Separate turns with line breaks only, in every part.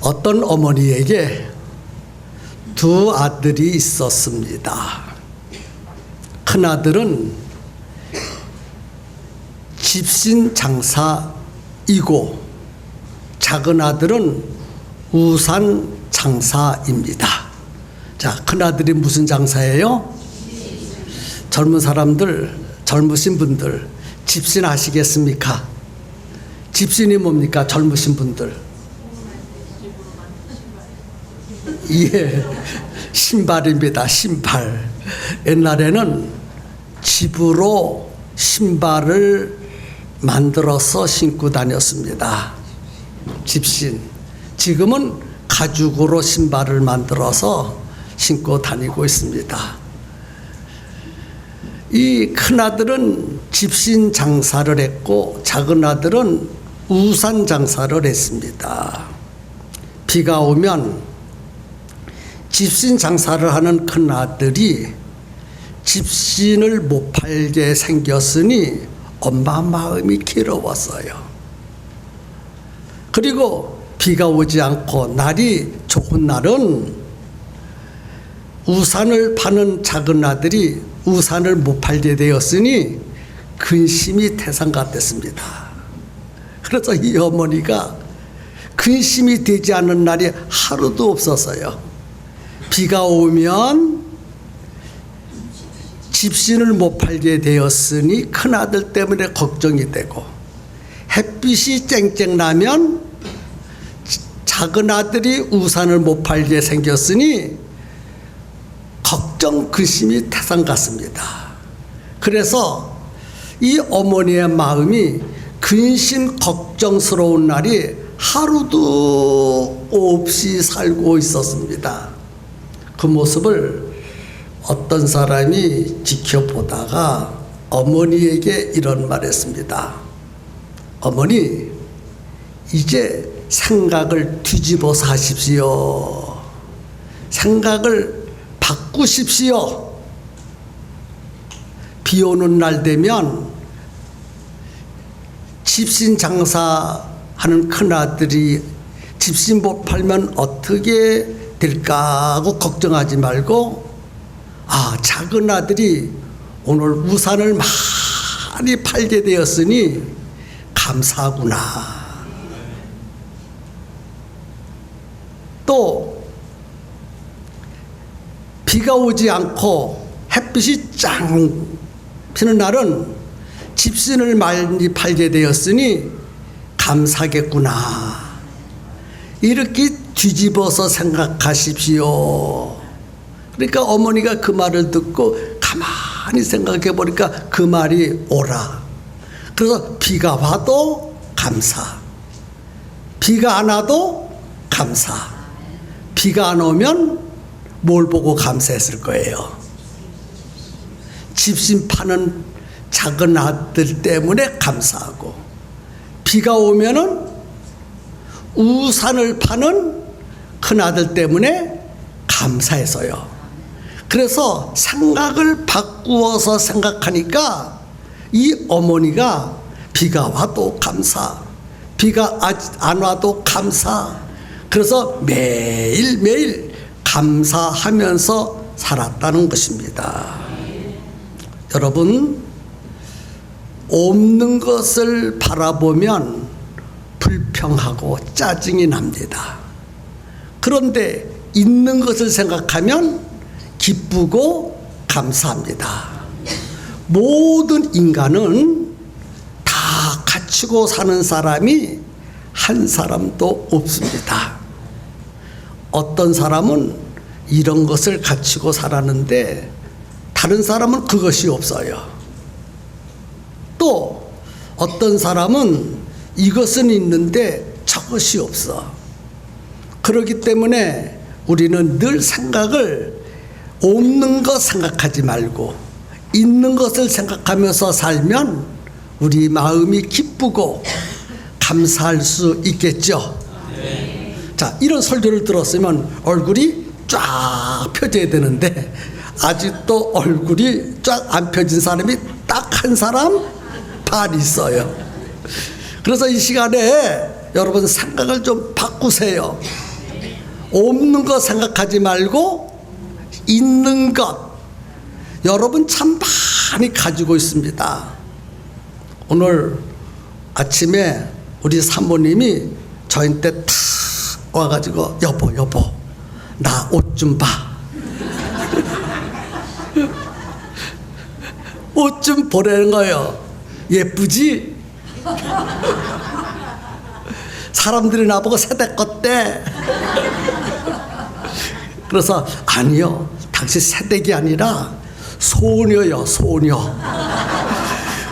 어떤 어머니에게 두 아들이 있었습니다. 큰아들은 집신 장사이고 작은 아들은 우산 장사입니다. 자, 큰아들이 무슨 장사예요? 젊은 사람들, 젊으신 분들 집신 아시겠습니까? 집신이 뭡니까? 젊으신 분들. 예, 신발입니다. 신발. 옛날에는 집으로 신발을 만들어서 신고 다녔습니다. 집신. 지금은 가죽으로 신발을 만들어서 신고 다니고 있습니다. 이 큰아들은 집신 장사를 했고 작은 아들은 우산 장사를 했습니다. 비가 오면 집신 장사를 하는 큰아들이 집신을 못 팔게 생겼으니 엄마 마음이 괴로웠어요. 그리고 비가 오지 않고 날이 좋은 날은 우산을 파는 작은 아들이 우산을 못 팔게 되었으니 근심이 태산같았습니다. 그래서 이 어머니가 근심이 되지 않는 날이 하루도 없었어요. 비가 오면 집신을 못 팔게 되었으니 큰아들 때문에 걱정이 되고, 햇빛이 쨍쨍 나면 작은 아들이 우산을 못 팔게 생겼으니 걱정 근심이 태산 같습니다. 그래서 이 어머니의 마음이 근심 걱정스러운 날이 하루도 없이 살고 있었습니다. 그 모습을 어떤 사람이 지켜보다가 어머니에게 이런 말 했습니다. 어머니, 이제 생각을 뒤집어서 하십시오. 생각을 바꾸십시오. 비 오는 날 되면 집신 장사하는 큰아들이 집신 못 팔면 어떻게 될까 하고 걱정하지 말고, 작은 아들이 오늘 우산을 많이 팔게 되었으니 감사하구나. 또 비가 오지 않고 햇빛이 짱 피는 날은 집신을 많이 팔게 되었으니 감사하겠구나. 이렇게 뒤집어서 생각하십시오. 그러니까 어머니가 그 말을 듣고 가만히 생각해 보니까 그 말이 옳아. 그래서 비가 와도 감사, 비가 안 와도 감사. 비가 안 오면 뭘 보고 감사했을 거예요? 집신 파는 작은 아들 때문에 감사하고, 비가 오면은 우산을 파는 큰 아들 때문에 감사해서요. 그래서 생각을 바꾸어서 생각하니까 이 어머니가 비가 와도 감사, 비가 안 와도 감사. 그래서 매일매일 감사하면서 살았다는 것입니다. 여러분, 없는 것을 바라보면 불평하고 짜증이 납니다. 그런데 있는 것을 생각하면 기쁘고 감사합니다. 모든 인간은 다 갖추고 사는 사람이 한 사람도 없습니다. 어떤 사람은 이런 것을 갖추고 살았는데 다른 사람은 그것이 없어요. 또 어떤 사람은 이것은 있는데 저것이 없어. 그렇기 때문에 우리는 늘 생각을 없는 것 생각하지 말고 있는 것을 생각하면서 살면 우리 마음이 기쁘고 감사할 수 있겠죠. 네. 자, 이런 설교를 들었으면 얼굴이 쫙 펴져야 되는데 아직도 얼굴이 쫙 안 펴진 사람이 딱 한 사람 반 있어요. 그래서 이 시간에 여러분 생각을 좀 바꾸세요. 없는 거 생각하지 말고 있는 것. 여러분 참 많이 가지고 있습니다. 오늘 아침에 우리 사모님이 저한테 탁 와가지고 여보 나 옷 좀 봐. 옷 좀 보라는 거예요. 예쁘지? 사람들이 나보고 세대 껐대. 그래서 아니요, 당신 세대기 아니라 소녀요, 소녀.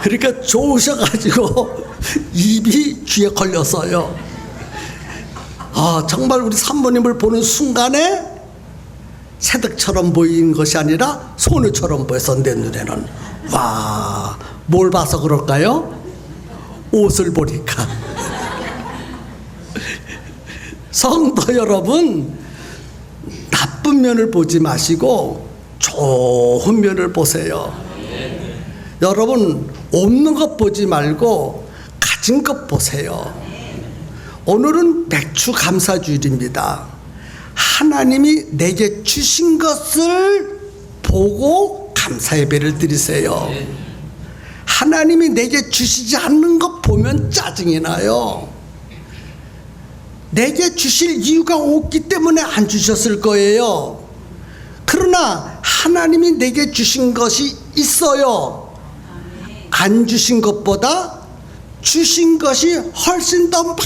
그러니까 좋으셔가지고 입이 귀에 걸렸어요. 아, 정말 우리 산모님을 보는 순간에 새댁처럼 보인 것이 아니라 소녀처럼 보여서 내 눈에는. 와, 뭘 봐서 그럴까요? 옷을 보니까. 성도 여러분, 나쁜 면을 보지 마시고 좋은 면을 보세요. 여러분, 없는 것 보지 말고 가진 것 보세요. 오늘은 맥주 감사주일입니다. 하나님이 내게 주신 것을 보고 감사 예배를 드리세요. 하나님이 내게 주시지 않는 것 보면 짜증이 나요. 내게 주실 이유가 없기 때문에 안 주셨을 거예요. 그러나 하나님이 내게 주신 것이 있어요. 안 주신 것보다 주신 것이 훨씬 더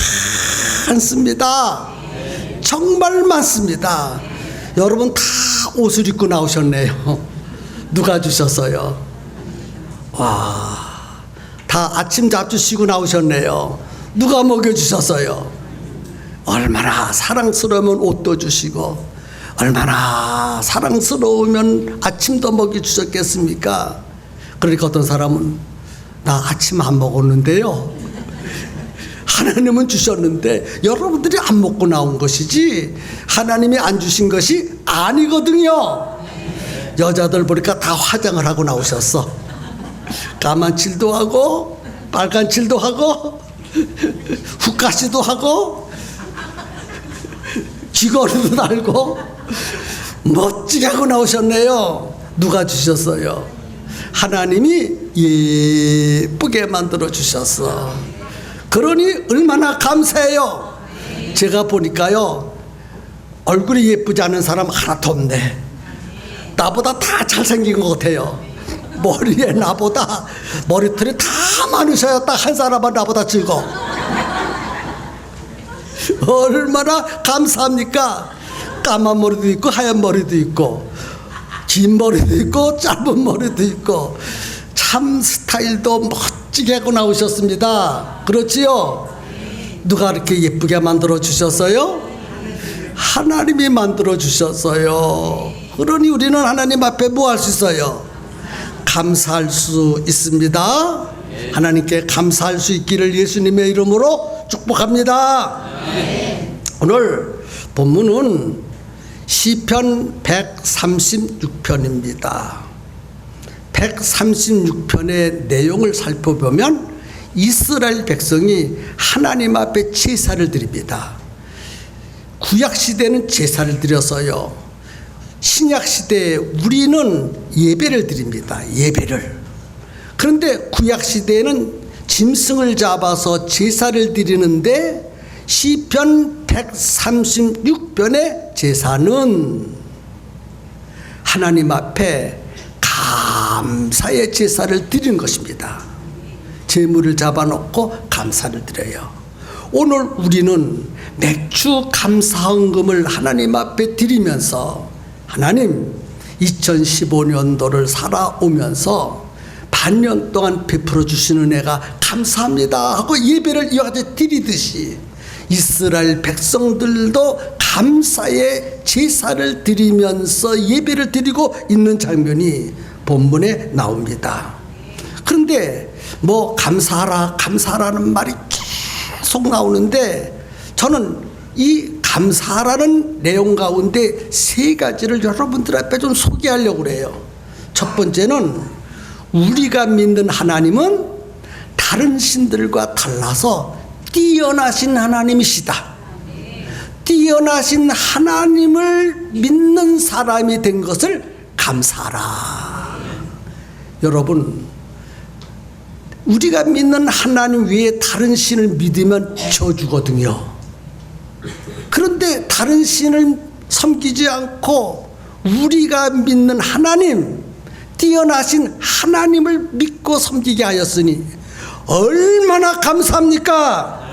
많습니다. 정말 많습니다. 여러분 다 옷을 입고 나오셨네요. 누가 주셨어요? 와, 다 아침 잡수시고 나오셨네요. 누가 먹여주셨어요? 얼마나 사랑스러우면 옷도 주시고 얼마나 사랑스러우면 아침도 먹여주셨겠습니까? 그러니까 어떤 사람은 나 아침 안 먹었는데요. 하나님은 주셨는데 여러분들이 안 먹고 나온 것이지 하나님이 안 주신 것이 아니거든요. 여자들 보니까 다 화장을 하고 나오셨어. 까만 칠도 하고 빨간 칠도 하고 훅가시도 하고 귀걸이도 달고 멋지게 하고 나오셨네요. 누가 주셨어요? 하나님이 예쁘게 만들어 주셨어. 그러니 얼마나 감사해요. 제가 보니까요, 얼굴이 예쁘지 않은 사람 하나도 없네. 나보다 다 잘생긴 것 같아요. 머리에 나보다 머리털이 다 많으셔야 딱 한 사람은 나보다 즐거워. 얼마나 감사합니까? 까만 머리도 있고 하얀 머리도 있고 긴 머리도 있고 짧은 머리도 있고 참 스타일도 멋지게 하고 나오셨습니다. 그렇지요? 누가 이렇게 예쁘게 만들어 주셨어요? 하나님이 만들어 주셨어요. 그러니 우리는 하나님 앞에 뭐 할 수 있어요? 감사할 수 있습니다. 하나님께 감사할 수 있기를 예수님의 이름으로 축복합니다. 오늘 본문은 시편 136편입니다. 136편의 내용을 살펴보면 이스라엘 백성이 하나님 앞에 제사를 드립니다. 구약시대는 제사를 드렸어요. 신약시대에 우리는 예배를 드립니다. 예배를. 그런데 구약시대에는 짐승을 잡아서 제사를 드리는데 시편 136편의 제사는 하나님 앞에 감사의 제사를 드리는 것입니다. 제물을 잡아놓고 감사를 드려요. 오늘 우리는 맥주 감사헌금을 하나님 앞에 드리면서 하나님 2015년도를 살아오면서 반년 동안 베풀어 주시는 은혜가 감사합니다 하고 예배를 이와 같이 드리듯이 이스라엘 백성들도 감사의 제사를 드리면서 예배를 드리고 있는 장면이 본문에 나옵니다. 그런데 뭐 감사하라는 말이 계속 나오는데 저는 이 감사라는 내용 가운데 세 가지를 여러분들 앞에 좀 소개하려고 그래요. 첫 번째는 우리가 믿는 하나님은 다른 신들과 달라서 뛰어나신 하나님이시다. 뛰어나신 하나님을 믿는 사람이 된 것을 감사하라. 여러분, 우리가 믿는 하나님 외에 다른 신을 믿으면 저주거든요. 그런데 다른 신을 섬기지 않고 우리가 믿는 하나님, 뛰어나신 하나님을 믿고 섬기게 하였으니 얼마나 감사합니까?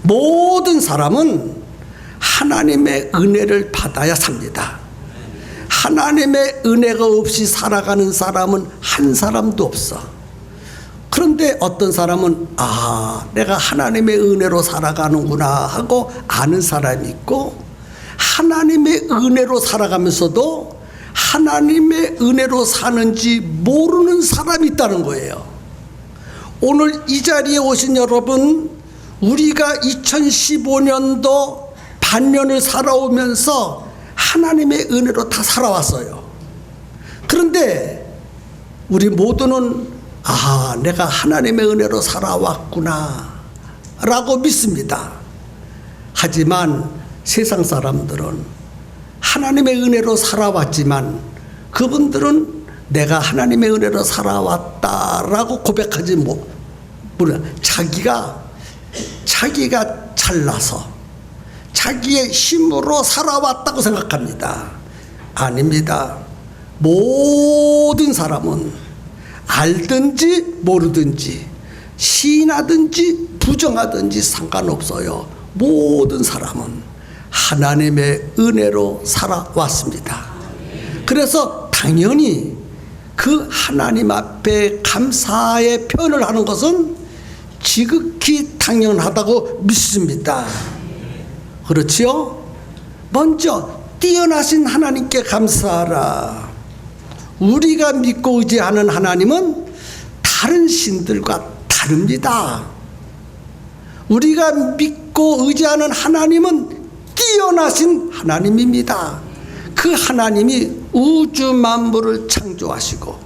모든 사람은 하나님의 은혜를 받아야 삽니다. 하나님의 은혜가 없이 살아가는 사람은 한 사람도 없어. 그런데 어떤 사람은 내가 하나님의 은혜로 살아가는구나 하고 아는 사람이 있고, 하나님의 은혜로 살아가면서도 하나님의 은혜로 사는지 모르는 사람이 있다는 거예요. 오늘 이 자리에 오신 여러분, 우리가 2015년도 반년을 살아오면서 하나님의 은혜로 다 살아왔어요. 그런데 우리 모두는 내가 하나님의 은혜로 살아왔구나 라고 믿습니다. 하지만 세상 사람들은 하나님의 은혜로 살아왔지만 그분들은 내가 하나님의 은혜로 살아왔다라고 고백하지 못해요. 자기가 잘나서 자기의 힘으로 살아왔다고 생각합니다. 아닙니다. 모든 사람은 알든지 모르든지 신하든지 부정하든지 상관없어요. 모든 사람은 하나님의 은혜로 살아왔습니다. 그래서 당연히 그 하나님 앞에 감사의 표현을 하는 것은 지극히 당연하다고 믿습니다. 그렇지요? 먼저 뛰어나신 하나님께 감사하라. 우리가 믿고 의지하는 하나님은 다른 신들과 다릅니다. 우리가 믿고 의지하는 하나님은 뛰어나신 하나님입니다. 그 하나님이 우주 만물을 창조하시고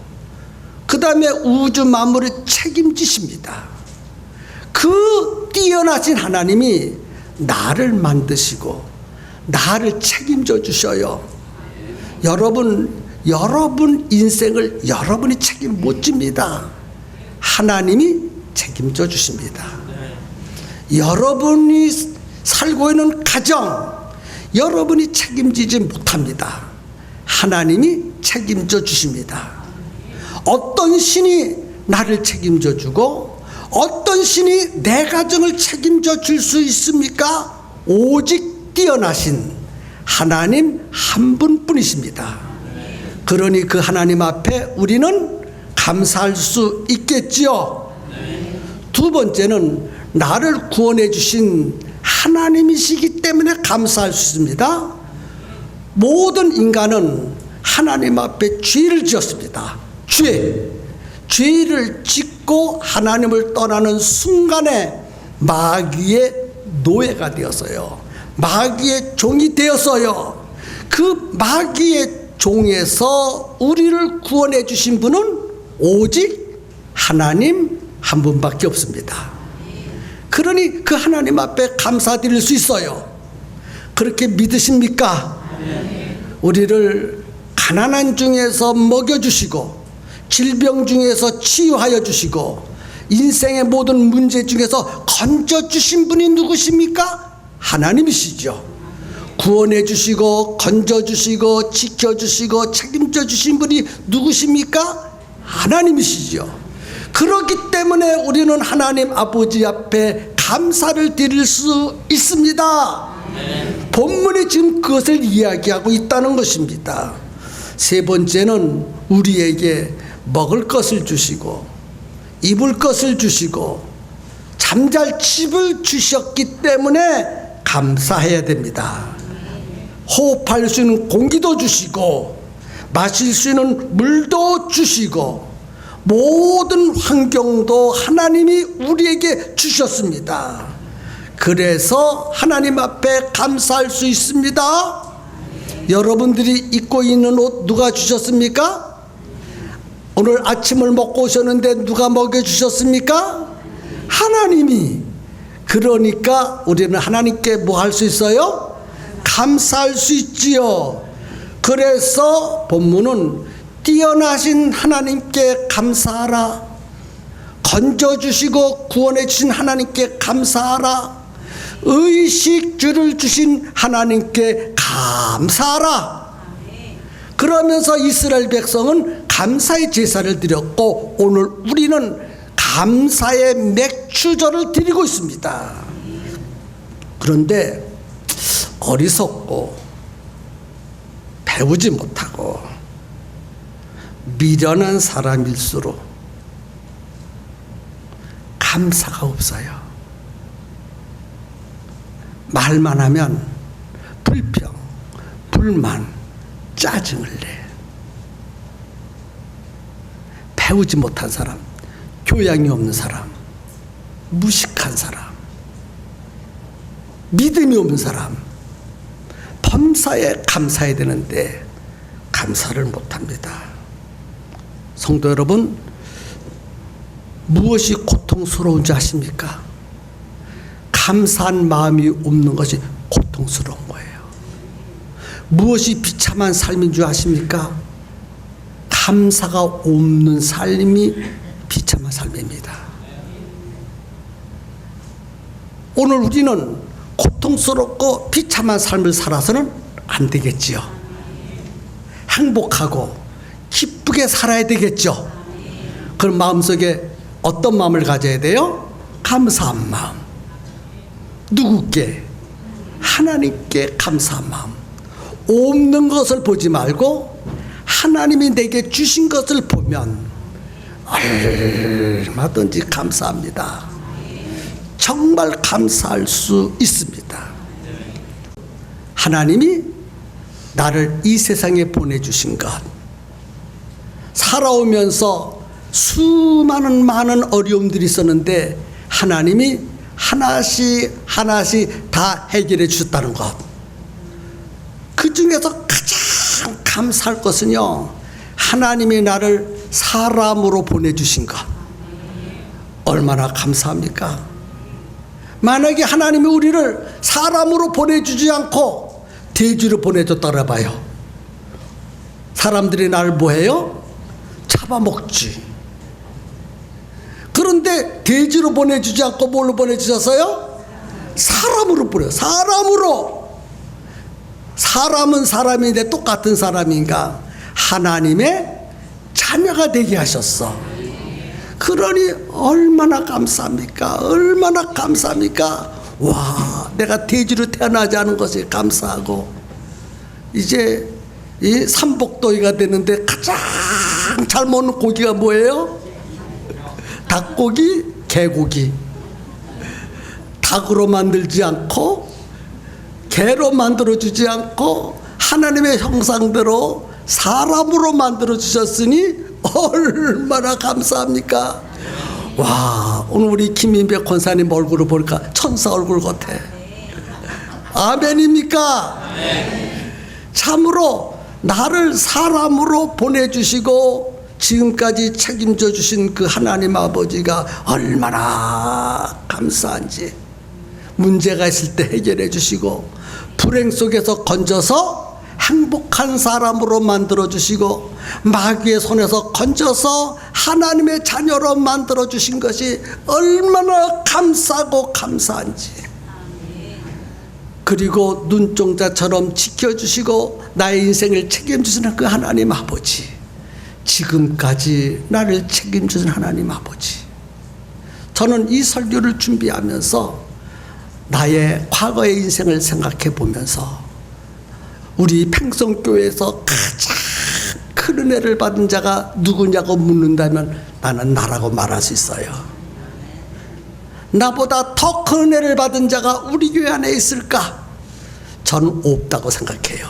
그 다음에 우주 만물을 책임지십니다. 그 뛰어나신 하나님이 나를 만드시고 나를 책임져 주셔요. 여러분 인생을 여러분이 책임 못 집니다. 하나님이 책임져 주십니다. 여러분이 살고 있는 가정, 여러분이 책임지지 못합니다. 하나님이 책임져 주십니다. 어떤 신이 나를 책임져 주고 어떤 신이 내 가정을 책임져 줄 수 있습니까? 오직 뛰어나신 하나님 한 분뿐이십니다. 그러니 그 하나님 앞에 우리는 감사할 수 있겠지요. 두 번째는 나를 구원해 주신 하나님이시기 때문에 감사할 수 있습니다. 모든 인간은 하나님 앞에 죄를 지었습니다. 죄를 짓고 하나님을 떠나는 순간에 마귀의 노예가 되었어요. 마귀의 종이 되었어요. 그 마귀의 종에서 우리를 구원해 주신 분은 오직 하나님 한 분밖에 없습니다. 그러니 그 하나님 앞에 감사드릴 수 있어요. 그렇게 믿으십니까? 우리를 가난한 중에서 먹여주시고 질병 중에서 치유하여 주시고 인생의 모든 문제 중에서 건져주신 분이 누구십니까? 하나님이시죠. 구원해 주시고 건져 주시고 지켜 주시고 책임져 주신 분이 누구십니까? 하나님이시죠. 그렇기 때문에 우리는 하나님 아버지 앞에 감사를 드릴 수 있습니다. 본문이 지금 그것을 이야기하고 있다는 것입니다. 세 번째는 우리에게 먹을 것을 주시고 입을 것을 주시고 잠잘 집을 주셨기 때문에 감사해야 됩니다. 호흡할 수 있는 공기도 주시고 마실 수 있는 물도 주시고 모든 환경도 하나님이 우리에게 주셨습니다. 그래서 하나님 앞에 감사할 수 있습니다. 여러분들이 입고 있는 옷 누가 주셨습니까? 오늘 아침을 먹고 오셨는데 누가 먹여주셨습니까? 하나님이. 그러니까 우리는 하나님께 뭐 할 수 있어요? 감사할 수 있지요. 그래서 본문은 뛰어나신 하나님께 감사하라. 건져주시고 구원해 주신 하나님께 감사하라. 의식주를 주신 하나님께 감사하라. 그러면서 이스라엘 백성은 감사의 제사를 드렸고 오늘 우리는 감사의 맥주절을 드리고 있습니다. 그런데 어리석고 배우지 못하고 미련한 사람일수록 감사가 없어요. 말만 하면 불평, 불만, 짜증을 내. 배우지 못한 사람, 교양이 없는 사람, 무식한 사람, 믿음이 없는 사람, 범사에 감사해야 되는데 감사를 못합니다. 성도 여러분, 무엇이 고통스러운지 아십니까? 감사한 마음이 없는 것이 고통스러운 거예요. 무엇이 비참한 삶인 줄 아십니까? 감사가 없는 삶이 비참한 삶입니다. 오늘 우리는 고통스럽고 비참한 삶을 살아서는 안 되겠지요. 행복하고 기쁘게 살아야 되겠죠. 그럼 마음속에 어떤 마음을 가져야 돼요? 감사한 마음. 누구께? 하나님께 감사한 마음. 없는 것을 보지 말고 하나님이 내게 주신 것을 보면 얼마든지 감사합니다. 정말 감사할 수 있습니다. 하나님이 나를 이 세상에 보내주신 것, 살아오면서 수많은 많은 어려움들이 있었는데 하나님이 하나씩 하나씩 다 해결해 주셨다는 것, 그 중에서 가장 감사할 것은요, 하나님이 나를 사람으로 보내주신 것. 얼마나 감사합니까? 만약에 하나님이 우리를 사람으로 보내주지 않고 돼지로 보내줬다라 봐요. 사람들이 나를 뭐해요? 잡아먹지. 그런데 돼지로 보내주지 않고 뭘로 보내주셨어요? 사람으로 보내요. 사람으로. 사람은 사람인데 똑같은 사람인가? 하나님의 자녀가 되게 하셨어. 그러니 얼마나 감사합니까? 얼마나 감사합니까? 와, 내가 돼지로 태어나지 않은 것이 감사하고, 이제 이 삼복도이가 되는데 가장 잘 먹는 고기가 뭐예요? 닭고기, 개고기. 닭으로 만들지 않고 개로 만들어주지 않고 하나님의 형상대로 사람으로 만들어 주셨으니 얼마나 감사합니까? 와, 오늘 우리 김인백 권사님 얼굴을 보니까 천사 얼굴 같아. 아멘입니까? 참으로 나를 사람으로 보내주시고 지금까지 책임져 주신 그 하나님 아버지가 얼마나 감사한지, 문제가 있을 때 해결해 주시고 불행 속에서 건져서 행복한 사람으로 만들어 주시고 마귀의 손에서 건져서 하나님의 자녀로 만들어 주신 것이 얼마나 감사하고 감사한지, 그리고 눈동자처럼 지켜주시고 나의 인생을 책임지시는 그 하나님 아버지, 지금까지 나를 책임지는 하나님 아버지, 저는 이 설교를 준비하면서 나의 과거의 인생을 생각해 보면서 우리 팽성교회에서 가장 큰 은혜를 받은 자가 누구냐고 묻는다면 나는 나라고 말할 수 있어요. 나보다 더 큰 은혜를 받은 자가 우리 교회 안에 있을까? 저는 없다고 생각해요.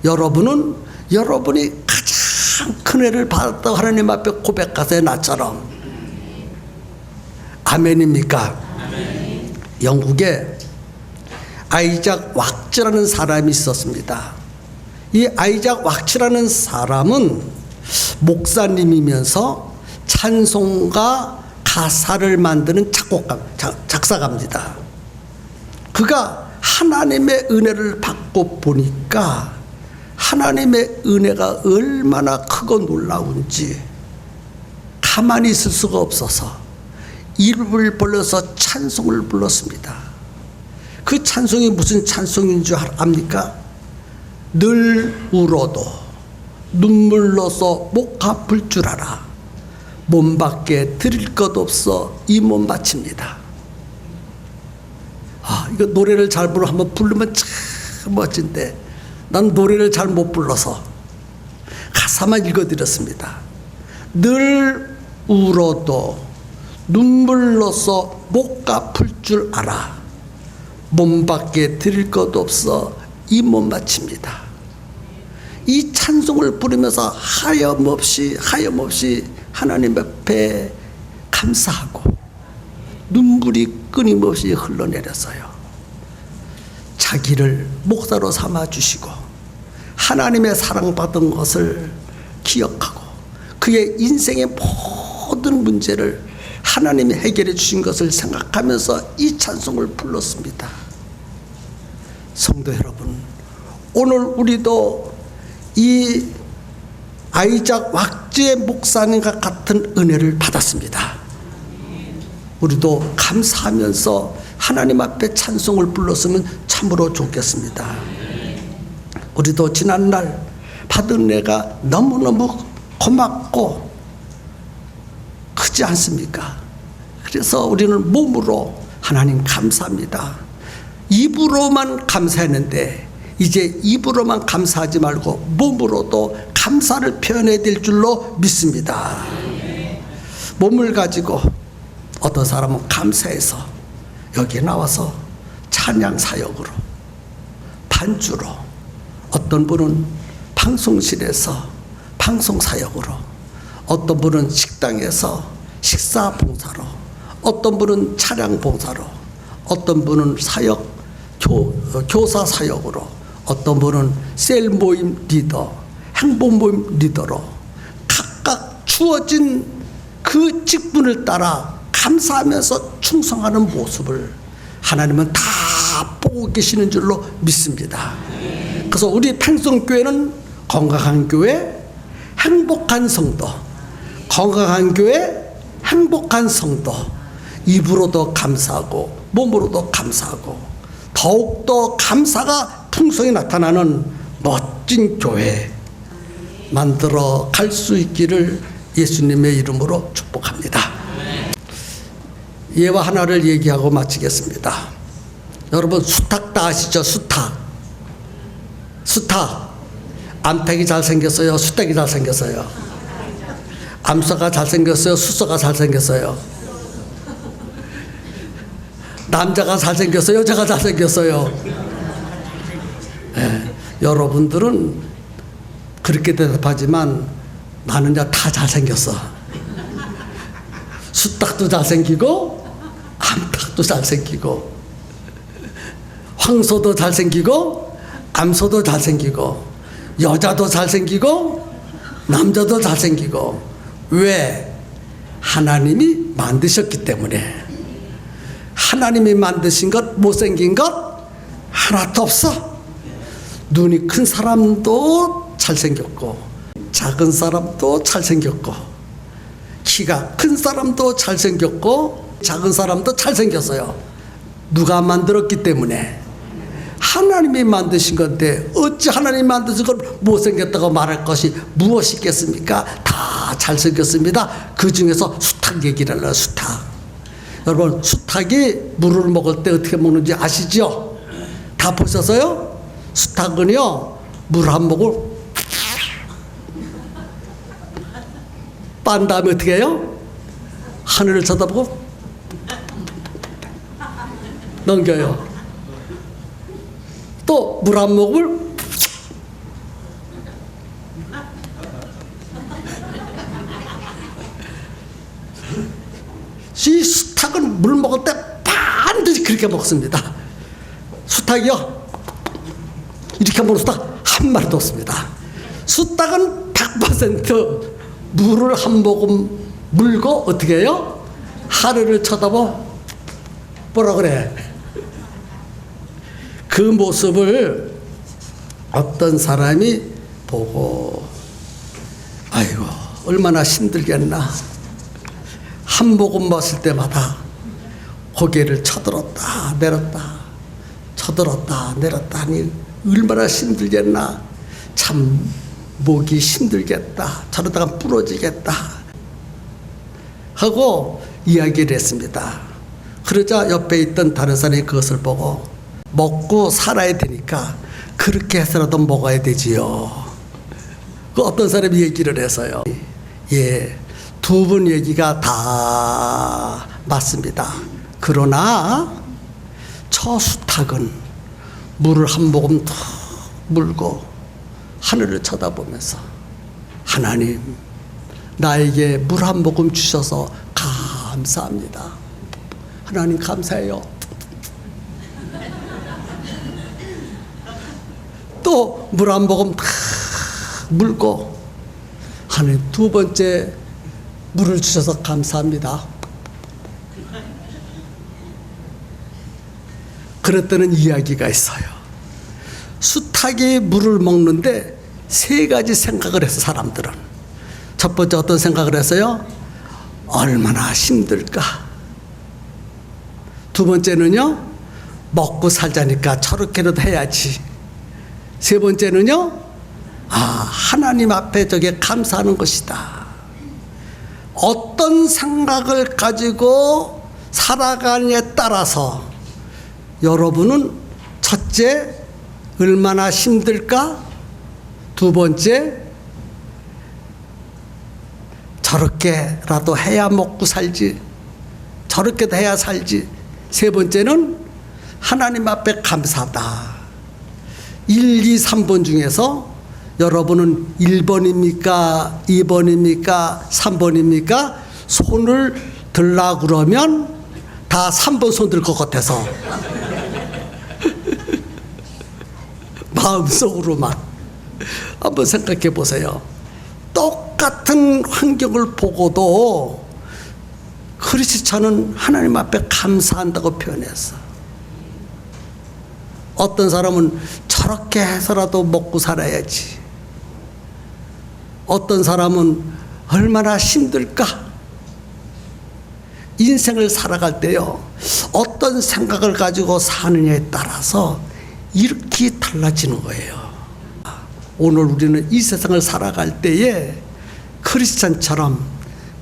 여러분은 여러분이 가장 큰 은혜를 받았다고 하나님 앞에 고백하세요. 나처럼. 아멘입니까? 아멘. 영국에 아이작 왁츠라는 사람이 있었습니다. 이 아이작 왁츠라는 사람은 목사님이면서 찬송가 가사를 만드는 작곡가, 묵상합니다. 그가 하나님의 은혜를 받고 보니까 하나님의 은혜가 얼마나 크고 놀라운지 가만히 있을 수가 없어서 입을 벌려서 찬송을 불렀습니다. 그 찬송이 무슨 찬송인 줄 압니까? 늘 울어도 눈물로서 목 아플 줄 알아 몸 밖에 드릴 것 없어 이 몸 바칩니다. 이거 노래를 잘 불러 한번 부르면 참 멋진데 난 노래를 잘 못 불러서 가사만 읽어드렸습니다. 늘 울어도 눈물로서 목 아플 줄 알아 몸 밖에 드릴 것 없어 이 몸 바칩니다. 이 찬송을 부르면서 하염없이 하나님 앞에 감사하고 눈물이 끊임없이 흘러내렸어요. 자기를 목사로 삼아주시고 하나님의 사랑받은 것을 기억하고 그의 인생의 모든 문제를 하나님이 해결해 주신 것을 생각하면서 이 찬송을 불렀습니다. 성도 여러분, 오늘 우리도 이 아이작 왁지의 목사님과 같은 은혜를 받았습니다. 우리도 감사하면서 하나님 앞에 찬송을 불렀으면 참으로 좋겠습니다. 우리도 지난날 받은 은혜가 너무너무 고맙고 크지 않습니까? 그래서 우리는 몸으로 하나님 감사합니다. 입으로만 감사했는데 이제 입으로만 감사하지 말고 몸으로도 감사를 표현해야 될 줄로 믿습니다. 몸을 가지고 어떤 사람은 감사해서 여기에 나와서 찬양 사역으로 반주로, 어떤 분은 방송실에서 방송 사역으로, 어떤 분은 식당에서 식사 봉사로, 어떤 분은 차량 봉사로, 어떤 분은 사역 교사 사역으로, 어떤 분은 셀 모임 리더, 행복 모임 리더로 각각 주어진 그 직분을 따라 감사하면서 충성하는 모습을 하나님은 다 보고 계시는 줄로 믿습니다. 그래서 우리 팽성교회는 건강한 교회, 행복한 성도, 건강한 교회, 행복한 성도, 입으로도 감사하고 몸으로도 감사하고 더욱더 감사가 풍성히 나타나는 멋진 교회 만들어 갈 수 있기를 예수님의 이름으로 축복합니다. 예와 하나를 얘기하고 마치겠습니다. 여러분, 수탉 다 아시죠? 수탉. 암탉이 잘생겼어요? 수탉이 잘생겼어요? 암소가 잘생겼어요? 수소가 잘생겼어요? 남자가 잘생겼어요? 여자가 잘생겼어요? 네, 여러분들은 그렇게 대답하지만 나는 다 잘생겼어. 수탉도 잘생기고 암탉도 잘생기고 황소도 잘생기고 암소도 잘생기고 여자도 잘생기고 남자도 잘생기고. 왜? 하나님이 만드셨기 때문에. 하나님이 만드신 것 못생긴 것 하나도 없어. 눈이 큰 사람도 잘생겼고 작은 사람도 잘생겼고 키가 큰 사람도 잘생겼고 작은 사람도 잘생겼어요. 누가 만들었기 때문에. 하나님이 만드신 건데 어찌 하나님이 만드신 걸 못생겼다고 말할 것이 무엇이 있겠습니까? 다 잘생겼습니다. 그 중에서 수탉 얘기를 해요. 수탉. 여러분, 수탉이 물을 먹을 때 어떻게 먹는지 아시죠? 다 보셨어요? 수탉은요, 물 한 모금 빤 다음에 어떻게 해요? 하늘을 쳐다보고 넘겨요. 또 물 한 모금을 이 수탉은 물 먹을 때 반드시 그렇게 먹습니다. 수탉이요, 이렇게 먹는 수탉 한 마리도 없습니다. 수탉은 100% 물을 한 모금 물고 어떻게 해요? 하늘을 쳐다보 뭐라 그래? 그 모습을 어떤 사람이 보고 아이고 얼마나 힘들겠나. 한 모금 마실 때마다 고개를 쳐들었다 내렸다 쳐들었다 내렸다 하니 얼마나 힘들겠나. 참 목이 힘들겠다. 저러다가 부러지겠다 하고 이야기를 했습니다. 그러자 옆에 있던 다른 사람이 그것을 보고 먹고 살아야 되니까 그렇게 해서라도 먹어야 되지요. 그 어떤 사람이 얘기를 해서요. 예, 두 분 얘기가 다 맞습니다. 그러나 저 수탉은 물을 한 모금 더 물고 하늘을 쳐다보면서 하나님 나에게 물 한 모금 주셔서 감사합니다. 하나님 감사해요. 또 물 한 모금 다 물고 하나님 두 번째 물을 주셔서 감사합니다. 그랬다는 이야기가 있어요. 수탉이 물을 먹는데 세 가지 생각을 해서 사람들은 첫 번째 어떤 생각을 했어요? 얼마나 힘들까. 두 번째는요, 먹고 살자니까 저렇게라도 해야지. 세 번째는요, 하나님 앞에 저게 감사하는 것이다. 어떤 생각을 가지고 살아가느냐에 따라서 여러분은 첫째 얼마나 힘들까? 두 번째 저렇게라도 해야 먹고 살지, 저렇게도 해야 살지. 세 번째는 하나님 앞에 감사하다. 1, 2, 3번 중에서 여러분은 1번입니까? 2번입니까? 3번입니까? 손을 들라 그러면 다 3번 손 들 것 같아서 마음속으로만 한번 생각해 보세요. 똑같은 환경을 보고도 크리스찬은 하나님 앞에 감사한다고 표현했어. 어떤 사람은 저렇게 해서라도 먹고 살아야지. 어떤 사람은 얼마나 힘들까. 인생을 살아갈 때요, 어떤 생각을 가지고 사느냐에 따라서 이렇게 달라지는 거예요. 오늘 우리는 이 세상을 살아갈 때에 크리스찬처럼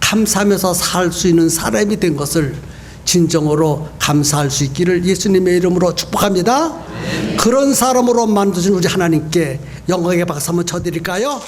감사하면서 살 수 있는 사람이 된 것을 진정으로 감사할 수 있기를 예수님의 이름으로 축복합니다. 그런 사람으로 만드신 우리 하나님께 영광의 박수 한번 쳐드릴까요?